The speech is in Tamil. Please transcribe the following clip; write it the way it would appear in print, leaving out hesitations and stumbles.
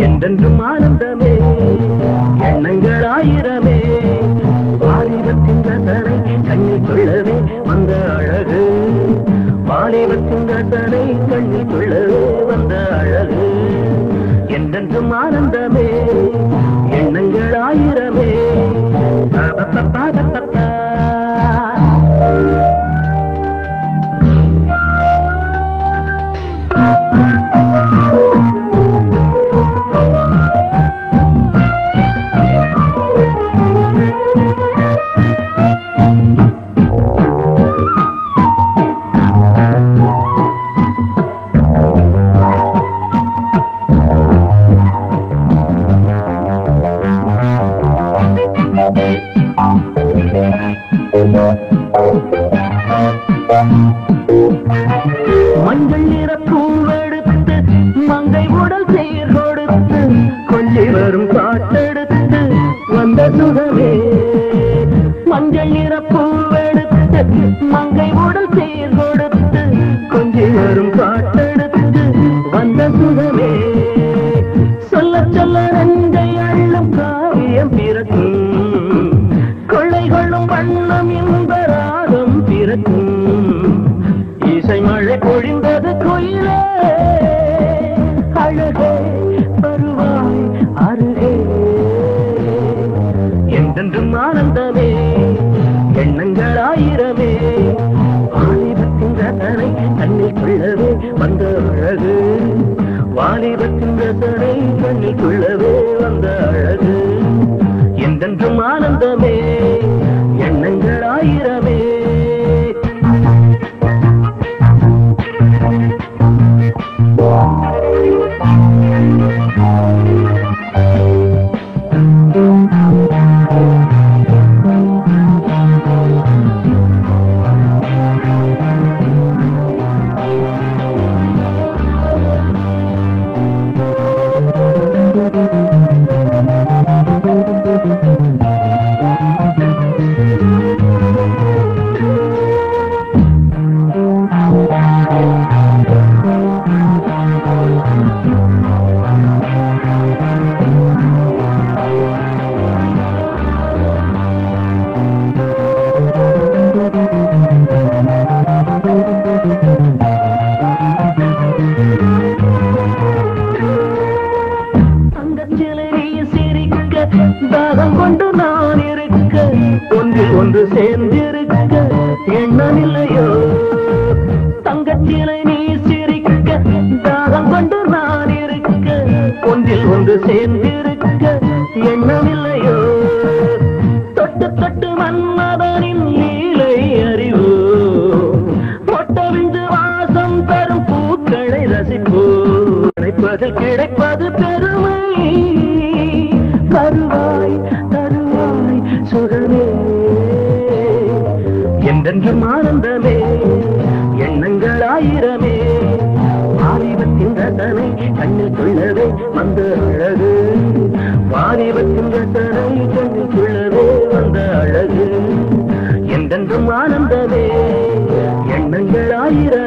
என்றென்றும் ஆனந்தமே எண்ணங்கள் ஆயிரமே வாலிபத்தின் ரசனை கண்ணில் கொள்ளவே வந்த அழகு வாலிபத்தின் ரசனை கண்ணில் கொள்ளவே வந்த அழகு என்றென்றும் ஆனந்தமே எண்ணங்கள் ஆயிரமே மஞ்சள் நிற பூவெடுத்து மங்கை உடல் சீர் கொடுத்து கொஞ்சி வரும் பாட்டெடுத்து வந்த சுகமே மஞ்சள் நிற பூவெடுத்து மங்கை உடல் சீர் கொடுத்து கொஞ்சி வரும் பாட்டெடுத்து வந்த சுகமே சொல்ல சொல்ல நஞ்சை அள்ளும் காவியம் பிறக்கும் கொள்ளை கொள்ளும் வண்ணம் இந்த ராகம் பிறக்கும் இசை மழை பொழிந்தது கோயிலே அழகே வருவாய் அருகே என்றென்றும் ஆனந்தமே எண்ணங்கள் ஆயிரமே வாலிபத்தின் ரசனை கண்ணில் கொள்ளவே வந்த அழகு வாலிபத்தின் ரசனை கண்ணில் கொள்ளவே வந்த அழகு என்றென்றும் ஆனந்தமே எண்ணங்கள் ஆயிரமே தாகம் கொண்டு நான் இருக்க ஒன்றில் ஒன்று சேர்ந்திருக்க எண்ணமில்லையோ தங்கச்சிலை நீ சிரிக்க தாகம் கொண்டு நான் இருக்க ஒன்றில் ஒன்று சேர்ந்திருக்க எண்ணமில்லையோ தொட்டு தொட்டு மன்மதனின் லீலை அறிவோ மொட்டவிந்து வாசம் தரும் பூக்களை ரசிப்போ கிடைப்பதில் கிடைப்பது பெருமை தருவாய் தருவாய் சுகமே என்றென்றும் ஆனந்தமே எண்ணங்கள் ஆயிரமே வாலிபத்தின் ரசனை கண்ணில் கொள்ளவே வந்த அழகு வாலிபத்தின் ரசனை கண்ணில் கொள்ளவே வந்த அழகு என்றென்றும் ஆனந்தமே எண்ணங்கள் ஆயிரம்